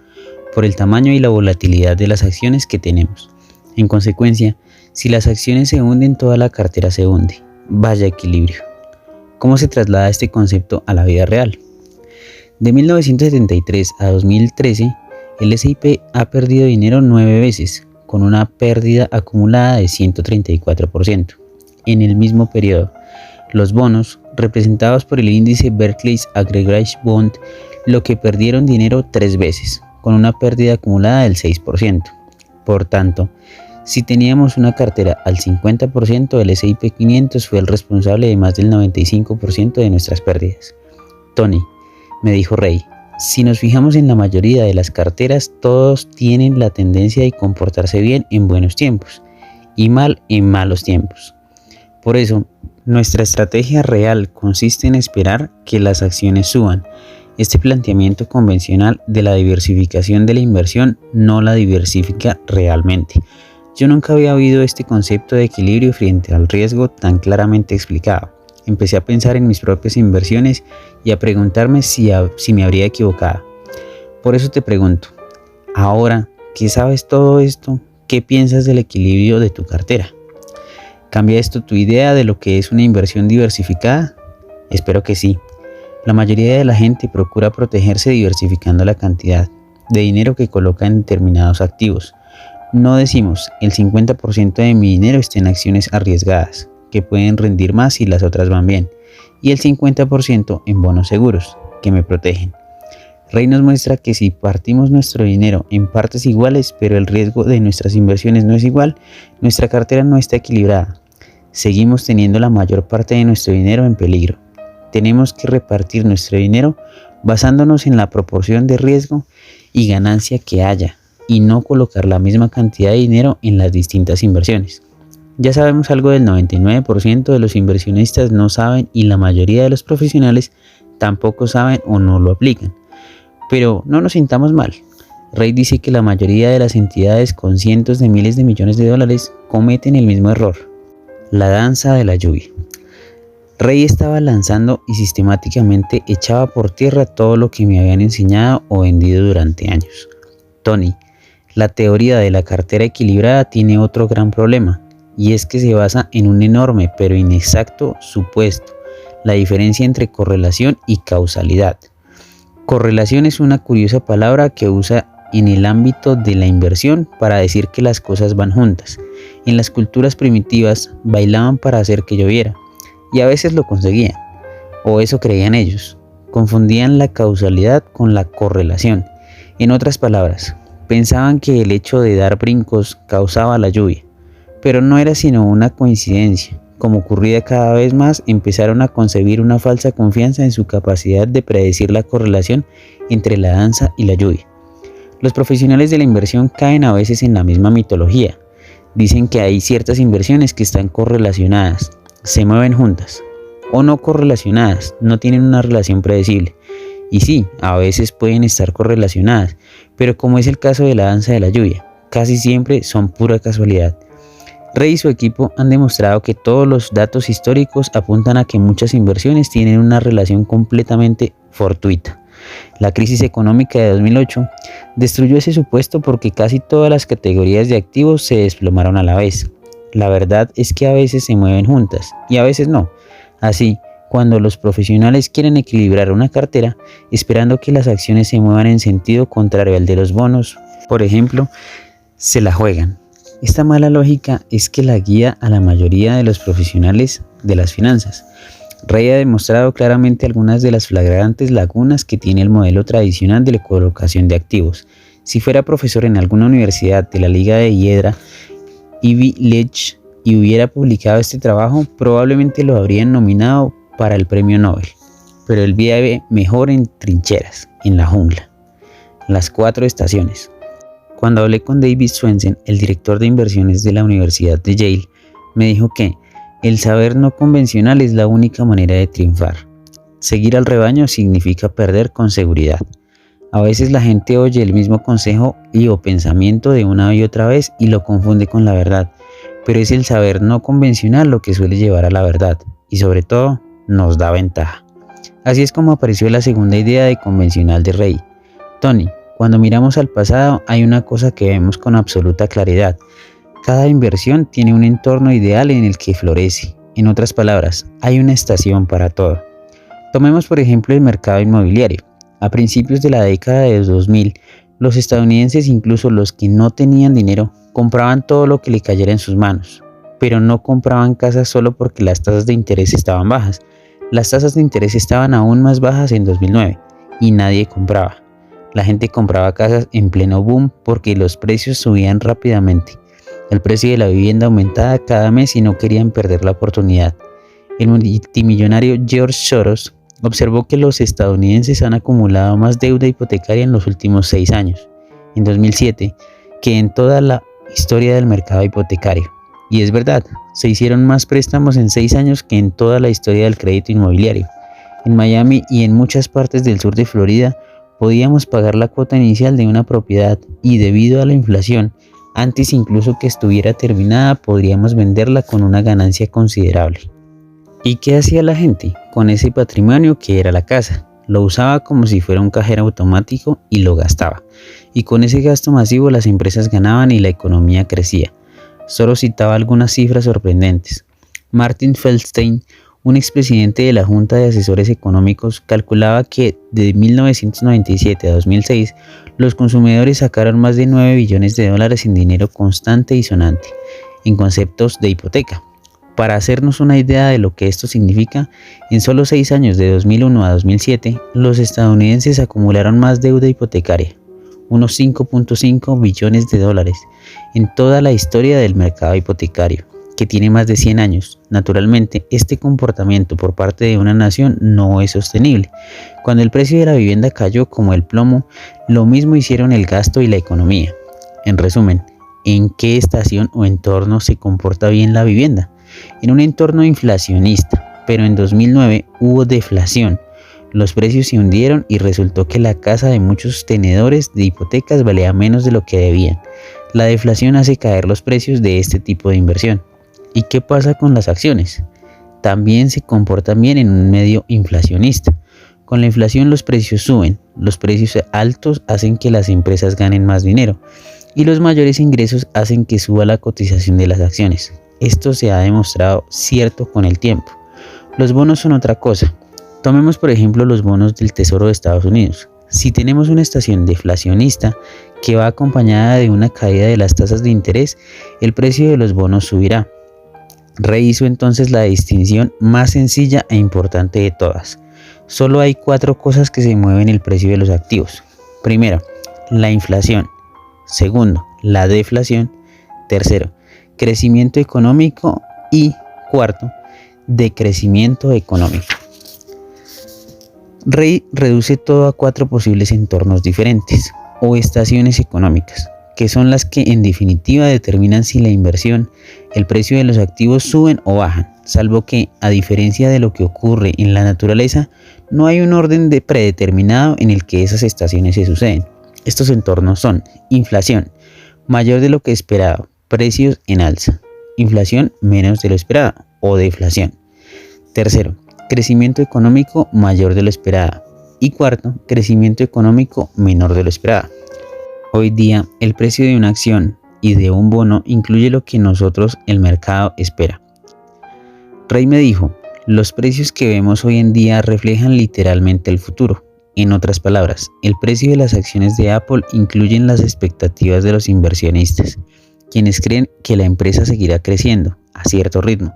por el tamaño y la volatilidad de las acciones que tenemos. En consecuencia, si las acciones se hunden, toda la cartera se hunde. Vaya equilibrio. ¿Cómo se traslada este concepto a la vida real? De 1973 a 2013, el S&P ha perdido dinero 9 veces, con una pérdida acumulada de 134%. En el mismo periodo, los bonos, representados por el índice Barclays Aggregate Bond, lo que perdieron dinero 3 veces, con una pérdida acumulada del 6%. Por tanto, si teníamos una cartera al 50%, el S&P 500 fue el responsable de más del 95% de nuestras pérdidas. Tony, me dijo Rey, si nos fijamos en la mayoría de las carteras, todos tienen la tendencia de comportarse bien en buenos tiempos y mal en malos tiempos. Por eso, nuestra estrategia real consiste en esperar que las acciones suban. Este planteamiento convencional de la diversificación de la inversión no la diversifica realmente. Yo nunca había oído este concepto de equilibrio frente al riesgo tan claramente explicado. Empecé a pensar en mis propias inversiones y a preguntarme si me habría equivocado. Por eso te pregunto, ahora que sabes todo esto, ¿qué piensas del equilibrio de tu cartera? ¿Cambia esto tu idea de lo que es una inversión diversificada? Espero que sí. La mayoría de la gente procura protegerse diversificando la cantidad de dinero que coloca en determinados activos. No decimos, el 50% de mi dinero está en acciones arriesgadas, que pueden rendir más si las otras van bien, y el 50% en bonos seguros, que me protegen. Rey nos muestra que si partimos nuestro dinero en partes iguales, pero el riesgo de nuestras inversiones no es igual, nuestra cartera no está equilibrada. Seguimos teniendo la mayor parte de nuestro dinero en peligro. Tenemos que repartir nuestro dinero basándonos en la proporción de riesgo y ganancia que haya, y no colocar la misma cantidad de dinero en las distintas inversiones. Ya sabemos algo del 99% de los inversionistas no saben y la mayoría de los profesionales tampoco saben o no lo aplican. Pero no nos sintamos mal. Rey dice que la mayoría de las entidades con cientos de miles de millones de dólares cometen el mismo error: la danza de la lluvia. Rey estaba lanzando y sistemáticamente echaba por tierra todo lo que me habían enseñado o vendido durante años. Tony, la teoría de la cartera equilibrada tiene otro gran problema, y es que se basa en un enorme pero inexacto supuesto: la diferencia entre correlación y causalidad. Correlación es una curiosa palabra que usa en el ámbito de la inversión para decir que las cosas van juntas. En las culturas primitivas bailaban para hacer que lloviera, y a veces lo conseguían, o eso creían ellos. Confundían la causalidad con la correlación. En otras palabras, pensaban que el hecho de dar brincos causaba la lluvia, pero no era sino una coincidencia. Como ocurría cada vez más, empezaron a concebir una falsa confianza en su capacidad de predecir la correlación entre la danza y la lluvia. Los profesionales de la inversión caen a veces en la misma mitología. Dicen que hay ciertas inversiones que están correlacionadas, se mueven juntas, o no correlacionadas, no tienen una relación predecible. Y sí, a veces pueden estar correlacionadas, pero como es el caso de la danza de la lluvia, casi siempre son pura casualidad. Rey y su equipo han demostrado que todos los datos históricos apuntan a que muchas inversiones tienen una relación completamente fortuita. La crisis económica de 2008 destruyó ese supuesto porque casi todas las categorías de activos se desplomaron a la vez. La verdad es que a veces se mueven juntas y a veces no. Así, cuando los profesionales quieren equilibrar una cartera, esperando que las acciones se muevan en sentido contrario al de los bonos, por ejemplo, se la juegan. Esta mala lógica es que la guía a la mayoría de los profesionales de las finanzas. Rey ha demostrado claramente algunas de las flagrantes lagunas que tiene el modelo tradicional de la colocación de activos. Si fuera profesor en alguna universidad de la Liga de Hiedra, Ivy League, y hubiera publicado este trabajo, probablemente lo habrían nominado para el premio Nobel. Pero él vive mejor en trincheras, en la jungla. Las 4 estaciones. Cuando hablé con David Swensen, el director de inversiones de la Universidad de Yale, me dijo que el saber no convencional es la única manera de triunfar. Seguir al rebaño significa perder con seguridad. A veces la gente oye el mismo consejo o pensamiento de una y otra vez y lo confunde con la verdad, pero es el saber no convencional lo que suele llevar a la verdad y sobre todo nos da ventaja. Así es como apareció la segunda idea de convencional de Rey. Tony, cuando miramos al pasado hay una cosa que vemos con absoluta claridad. Cada inversión tiene un entorno ideal en el que florece. En otras palabras, hay una estación para todo. Tomemos por ejemplo el mercado inmobiliario. A principios de la década de 2000, los estadounidenses, incluso los que no tenían dinero, compraban todo lo que le cayera en sus manos. Pero no compraban casas solo porque las tasas de interés estaban bajas. Las tasas de interés estaban aún más bajas en 2009 y nadie compraba. La gente compraba casas en pleno boom porque los precios subían rápidamente. El precio de la vivienda aumentaba cada mes y no querían perder la oportunidad. El multimillonario George Soros observó que los estadounidenses han acumulado más deuda hipotecaria en los últimos 6 años, en 2007, que en toda la historia del mercado hipotecario. Y es verdad, se hicieron más préstamos en 6 años que en toda la historia del crédito inmobiliario. En Miami y en muchas partes del sur de Florida podíamos pagar la cuota inicial de una propiedad y debido a la inflación, antes incluso que estuviera terminada, podríamos venderla con una ganancia considerable. ¿Y qué hacía la gente con ese patrimonio que era la casa? Lo usaba como si fuera un cajero automático y lo gastaba. Y con ese gasto masivo las empresas ganaban y la economía crecía. Solo citaba algunas cifras sorprendentes. Martin Feldstein, un expresidente de la Junta de Asesores Económicos, calculaba que de 1997 a 2006 los consumidores sacaron más de 9 billones de dólares en dinero constante y sonante, en conceptos de hipoteca. Para hacernos una idea de lo que esto significa, en solo 6 años de 2001 a 2007, los estadounidenses acumularon más deuda hipotecaria, unos 5.5 billones de dólares, en toda la historia del mercado hipotecario, que tiene más de 100 años. Naturalmente, este comportamiento por parte de una nación no es sostenible. Cuando el precio de la vivienda cayó como el plomo, lo mismo hicieron el gasto y la economía. En resumen, ¿en qué estación o entorno se comporta bien la vivienda? En un entorno inflacionista, pero en 2009 hubo deflación. Los precios se hundieron y resultó que la casa de muchos tenedores de hipotecas valía menos de lo que debían. La deflación hace caer los precios de este tipo de inversión. ¿Y qué pasa con las acciones? También se comportan bien en un medio inflacionista. Con la inflación los precios suben, los precios altos hacen que las empresas ganen más dinero y los mayores ingresos hacen que suba la cotización de las acciones. Esto se ha demostrado cierto con el tiempo. Los bonos son otra cosa. Tomemos por ejemplo los bonos del Tesoro de Estados Unidos. Si tenemos una estación deflacionista que va acompañada de una caída de las tasas de interés, el precio de los bonos subirá. Rey hizo entonces la distinción más sencilla e importante de todas. Solo hay 4 cosas que se mueven el precio de los activos. Primero, la inflación. Segundo, la deflación. Tercero, crecimiento económico. Y cuarto, decrecimiento económico. Rey reduce todo a 4 posibles entornos diferentes o estaciones económicas, que son las que en definitiva determinan si la inversión, el precio de los activos suben o bajan, salvo que, a diferencia de lo que ocurre en la naturaleza, no hay un orden predeterminado en el que esas estaciones se suceden. Estos entornos son inflación, mayor de lo que esperado, precios en alza, inflación menos de lo esperado o deflación. Tercero, crecimiento económico mayor de lo esperado. Y cuarto, crecimiento económico menor de lo esperado. Hoy día, el precio de una acción y de un bono incluye lo que nosotros, el mercado, espera. Rey me dijo, los precios que vemos hoy en día reflejan literalmente el futuro. En otras palabras, el precio de las acciones de Apple incluyen las expectativas de los inversionistas, quienes creen que la empresa seguirá creciendo a cierto ritmo,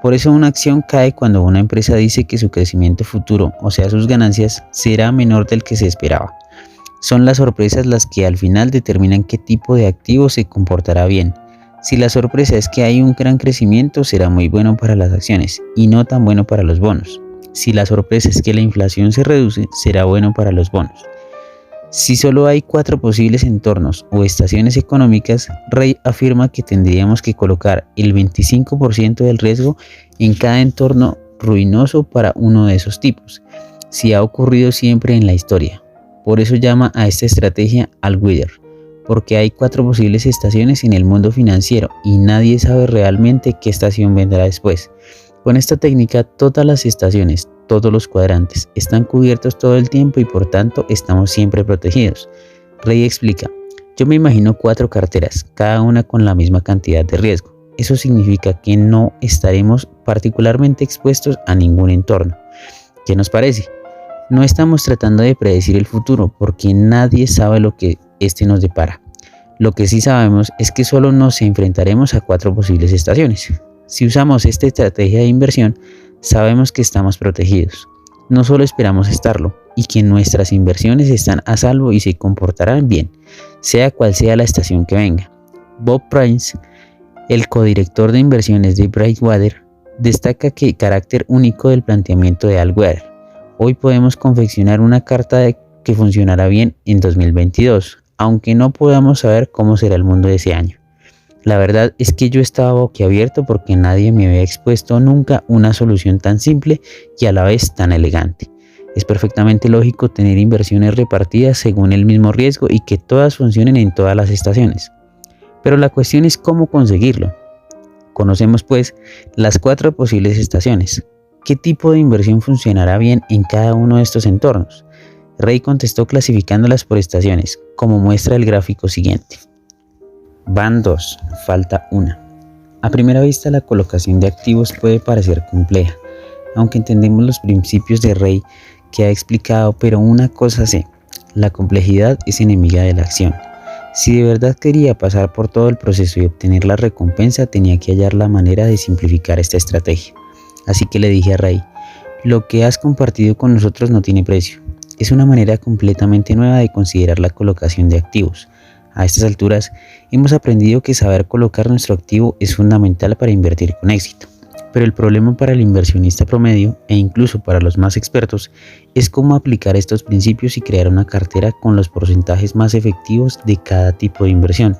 Por eso una acción cae cuando una empresa dice que su crecimiento futuro, o sea sus ganancias, será menor del que se esperaba. Son las sorpresas las que al final determinan qué tipo de activo se comportará bien. Si la sorpresa es que hay un gran crecimiento, será muy bueno para las acciones y no tan bueno para los bonos. Si la sorpresa es que la inflación se reduce, será bueno para los bonos. Si solo hay 4 posibles entornos o estaciones económicas, Rey afirma que tendríamos que colocar el 25% del riesgo en cada entorno ruinoso para uno de esos tipos, si ha ocurrido siempre en la historia. Por eso llama a esta estrategia all-weather, porque hay 4 posibles estaciones en el mundo financiero y nadie sabe realmente qué estación vendrá después. Con esta técnica, todas las estaciones, todos los cuadrantes, están cubiertos todo el tiempo y por tanto estamos siempre protegidos. Rey explica: yo me imagino 4 carteras, cada una con la misma cantidad de riesgo. Eso significa que no estaremos particularmente expuestos a ningún entorno. ¿Qué nos parece? No estamos tratando de predecir el futuro porque nadie sabe lo que este nos depara. Lo que sí sabemos es que solo nos enfrentaremos a 4 posibles estaciones. Si usamos esta estrategia de inversión, sabemos que estamos protegidos. No solo esperamos estarlo, y que nuestras inversiones están a salvo y se comportarán bien, sea cual sea la estación que venga. Bob Prince, el codirector de inversiones de Brightwater, destaca que el carácter único del planteamiento de all-weather. Hoy podemos confeccionar una carta que funcionará bien en 2022, aunque no podamos saber cómo será el mundo de ese año. La verdad es que yo estaba boquiabierto porque nadie me había expuesto nunca una solución tan simple y a la vez tan elegante. Es perfectamente lógico tener inversiones repartidas según el mismo riesgo y que todas funcionen en todas las estaciones. Pero la cuestión es cómo conseguirlo. Conocemos pues las 4 posibles estaciones. ¿Qué tipo de inversión funcionará bien en cada uno de estos entornos? Rey contestó clasificándolas por estaciones, como muestra el gráfico siguiente. Van 2, falta 1. A primera vista la colocación de activos puede parecer compleja, aunque entendemos los principios de Rey que ha explicado, pero una cosa sé, la complejidad es enemiga de la acción. Si de verdad quería pasar por todo el proceso y obtener la recompensa, tenía que hallar la manera de simplificar esta estrategia. Así que le dije a Rey: lo que has compartido con nosotros no tiene precio. Es una manera completamente nueva de considerar la colocación de activos. A estas alturas, hemos aprendido que saber colocar nuestro activo es fundamental para invertir con éxito. Pero el problema para el inversionista promedio, e incluso para los más expertos, es cómo aplicar estos principios y crear una cartera con los porcentajes más efectivos de cada tipo de inversión.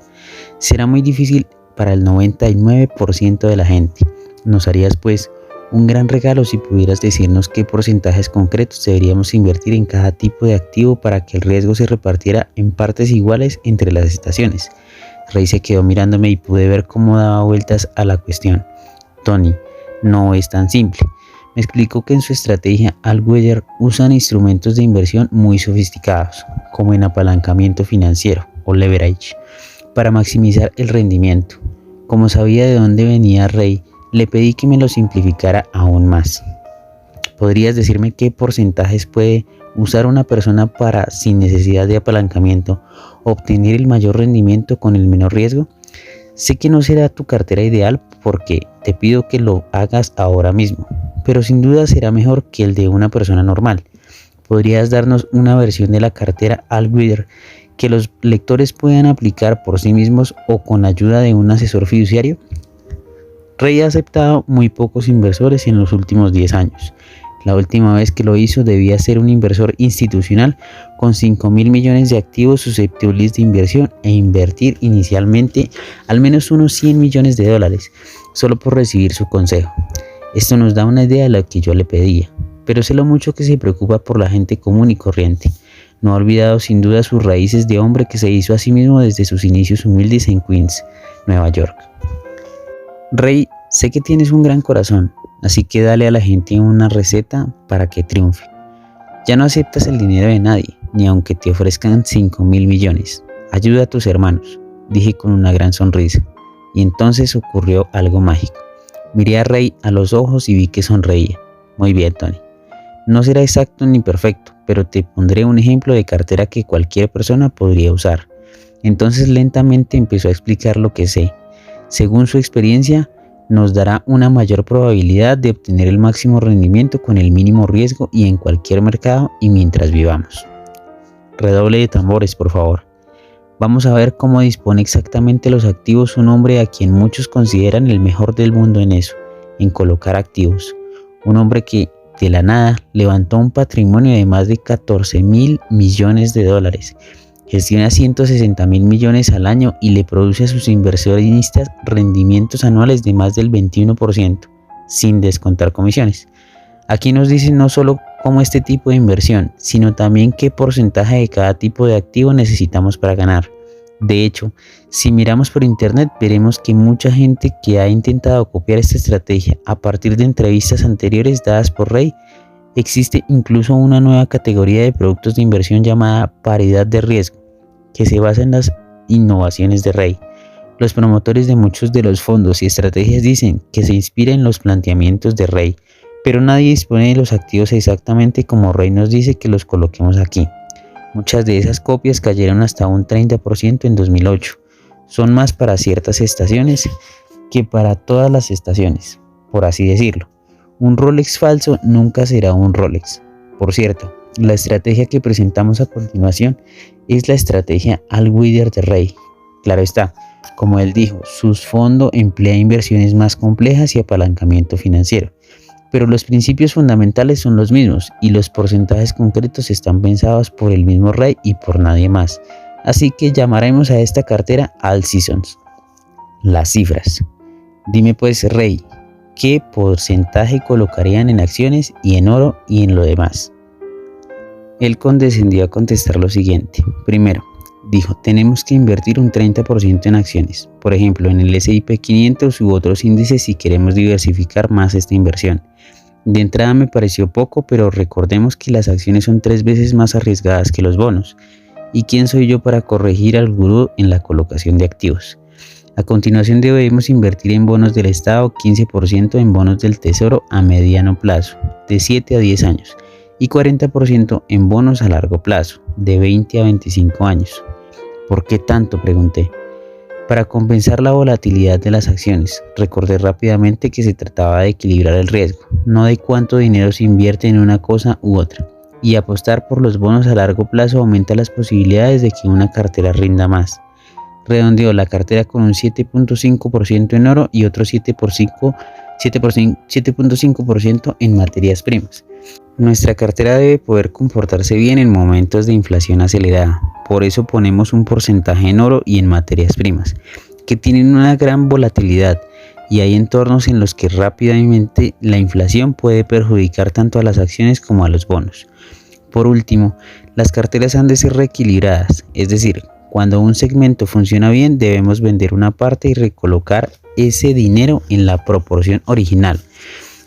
Será muy difícil para el 99% de la gente. Nos harías pues un gran regalo si pudieras decirnos qué porcentajes concretos deberíamos invertir en cada tipo de activo para que el riesgo se repartiera en partes iguales entre las estaciones. Rey se quedó mirándome y pude ver cómo daba vueltas a la cuestión. Tony, no es tan simple. Me explicó que en su estrategia all-weather usan instrumentos de inversión muy sofisticados, como en apalancamiento financiero o leverage, para maximizar el rendimiento. Como sabía de dónde venía Rey, le pedí que me lo simplificara aún más. ¿Podrías decirme qué porcentajes puede usar una persona para, sin necesidad de apalancamiento, obtener el mayor rendimiento con el menor riesgo? Sé que no será tu cartera ideal porque te pido que lo hagas ahora mismo, pero sin duda será mejor que el de una persona normal. ¿Podrías darnos una versión de la cartera all-weather que los lectores puedan aplicar por sí mismos o con ayuda de un asesor fiduciario? Rey ha aceptado muy pocos inversores en los últimos 10 años. La última vez que lo hizo debía ser un inversor institucional con 5.000 millones de activos susceptibles de inversión e invertir inicialmente al menos unos 100 millones de dólares, solo por recibir su consejo. Esto nos da una idea de lo que yo le pedía, pero sé lo mucho que se preocupa por la gente común y corriente. No ha olvidado sin duda sus raíces de hombre que se hizo a sí mismo desde sus inicios humildes en Queens, Nueva York. Rey, sé que tienes un gran corazón, así que dale a la gente una receta para que triunfe. Ya no aceptas el dinero de nadie, ni aunque te ofrezcan 5.000 millones. Ayuda a tus hermanos, dije con una gran sonrisa. Y entonces ocurrió algo mágico. Miré a Rey a los ojos y vi que sonreía. Muy bien, Tony. No será exacto ni perfecto, pero te pondré un ejemplo de cartera que cualquier persona podría usar. Entonces lentamente empezó a explicar lo que sé. Según su experiencia, Nos dará una mayor probabilidad de obtener el máximo rendimiento con el mínimo riesgo y en cualquier mercado y mientras vivamos. Redoble de tambores, por favor. Vamos a ver cómo dispone exactamente los activos un hombre a quien muchos consideran el mejor del mundo en eso, en colocar activos. Un hombre que, de la nada, levantó un patrimonio de más de 14.000 millones de dólares, gestiona 160.000 millones al año y le produce a sus inversionistas rendimientos anuales de más del 21%, sin descontar comisiones. Aquí nos dicen no solo cómo este tipo de inversión, sino también qué porcentaje de cada tipo de activo necesitamos para ganar. De hecho, si miramos por internet veremos que mucha gente que ha intentado copiar esta estrategia a partir de entrevistas anteriores dadas por Rey, existe incluso una nueva categoría de productos de inversión llamada paridad de riesgo, que se basa en las innovaciones de Rey. Los promotores de muchos de los fondos y estrategias dicen que se inspira en los planteamientos de Rey, pero nadie dispone de los activos exactamente como Rey nos dice que los coloquemos aquí. Muchas de esas copias cayeron hasta un 30% en 2008. Son más para ciertas estaciones que para todas las estaciones, por así decirlo. Un Rolex falso nunca será un Rolex. Por cierto, la estrategia que presentamos a continuación es la estrategia All-Weather de Rey. Claro está, como él dijo, su fondo emplea inversiones más complejas y apalancamiento financiero. Pero los principios fundamentales son los mismos y los porcentajes concretos están pensados por el mismo Rey y por nadie más. Así que llamaremos a esta cartera All Seasons. Las cifras. Dime pues, Rey, ¿qué porcentaje colocarían en acciones y en oro y en lo demás? Él condescendió a contestar lo siguiente. Primero, dijo, tenemos que invertir un 30% en acciones, por ejemplo en el S&P 500 u otros índices si queremos diversificar más esta inversión. De entrada me pareció poco, pero recordemos que las acciones son 3 veces más arriesgadas que los bonos. ¿Y quién soy yo para corregir al gurú en la colocación de activos? A continuación debemos invertir en bonos del Estado, 15% en bonos del Tesoro a mediano plazo, de 7 a 10 años, y 40% en bonos a largo plazo, de 20 a 25 años. ¿Por qué tanto?, pregunté. Para compensar la volatilidad de las acciones, recordé rápidamente que se trataba de equilibrar el riesgo, no de cuánto dinero se invierte en una cosa u otra, y apostar por los bonos a largo plazo aumenta las posibilidades de que una cartera rinda más. Redondeó la cartera con un 7.5% en oro y otro 7.5% en materias primas. Nuestra cartera debe poder comportarse bien en momentos de inflación acelerada, por eso ponemos un porcentaje en oro y en materias primas, que tienen una gran volatilidad y hay entornos en los que rápidamente la inflación puede perjudicar tanto a las acciones como a los bonos. Por último, las carteras han de ser reequilibradas, es decir, cuando un segmento funciona bien debemos vender una parte y recolocar ese dinero en la proporción original.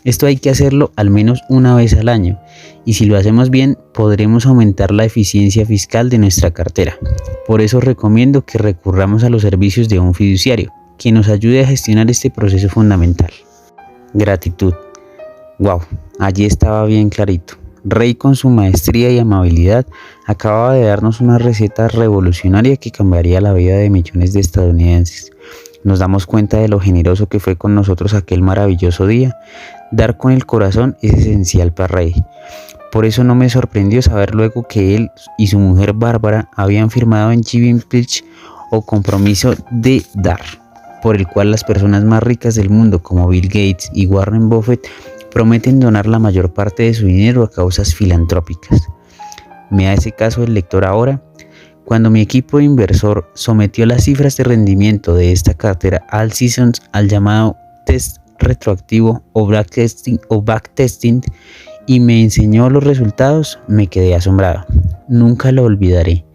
Esto hay que hacerlo al menos una vez al año y si lo hacemos bien podremos aumentar la eficiencia fiscal de nuestra cartera. Por eso recomiendo que recurramos a los servicios de un fiduciario que nos ayude a gestionar este proceso fundamental. Gratitud. Wow, allí estaba bien clarito. Rey con su maestría y amabilidad acababa de darnos una receta revolucionaria que cambiaría la vida de millones de estadounidenses. Nos damos cuenta de lo generoso que fue con nosotros aquel maravilloso día. Dar con el corazón es esencial para Rey. Por eso no me sorprendió saber luego que él y su mujer Bárbara habían firmado en Giving Pledge o compromiso de dar, por el cual las personas más ricas del mundo como Bill Gates y Warren Buffett prometen donar la mayor parte de su dinero a causas filantrópicas. ¿Me hace caso el lector ahora? Cuando mi equipo de inversor sometió las cifras de rendimiento de esta cartera All Seasons al llamado test retroactivo o backtesting y me enseñó los resultados, me quedé asombrado. Nunca lo olvidaré.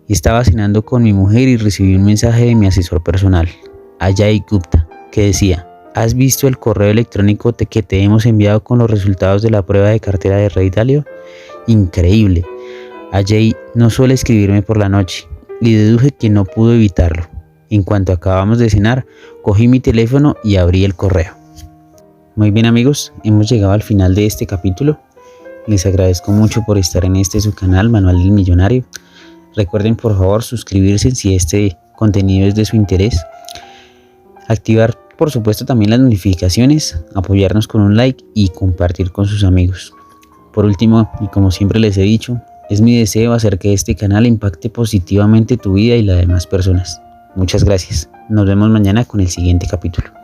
Estaba cenando con mi mujer y recibí un mensaje de mi asesor personal, Ajay Gupta, que decía: ¿has visto el correo electrónico que te hemos enviado con los resultados de la prueba de cartera de Ray Dalio? Increíble. Ajay no suele escribirme por la noche y deduje que no pudo evitarlo. En cuanto acabamos de cenar, cogí mi teléfono y abrí el correo. Muy bien amigos, hemos llegado al final de este capítulo. Les agradezco mucho por estar en su canal Manual del Millonario. Recuerden por favor suscribirse si este contenido es de su interés. Activar por supuesto también las notificaciones, apoyarnos con un like y compartir con sus amigos. Por último, y como siempre les he dicho, es mi deseo hacer que este canal impacte positivamente tu vida y la de más personas. Muchas gracias. Nos vemos mañana con el siguiente capítulo.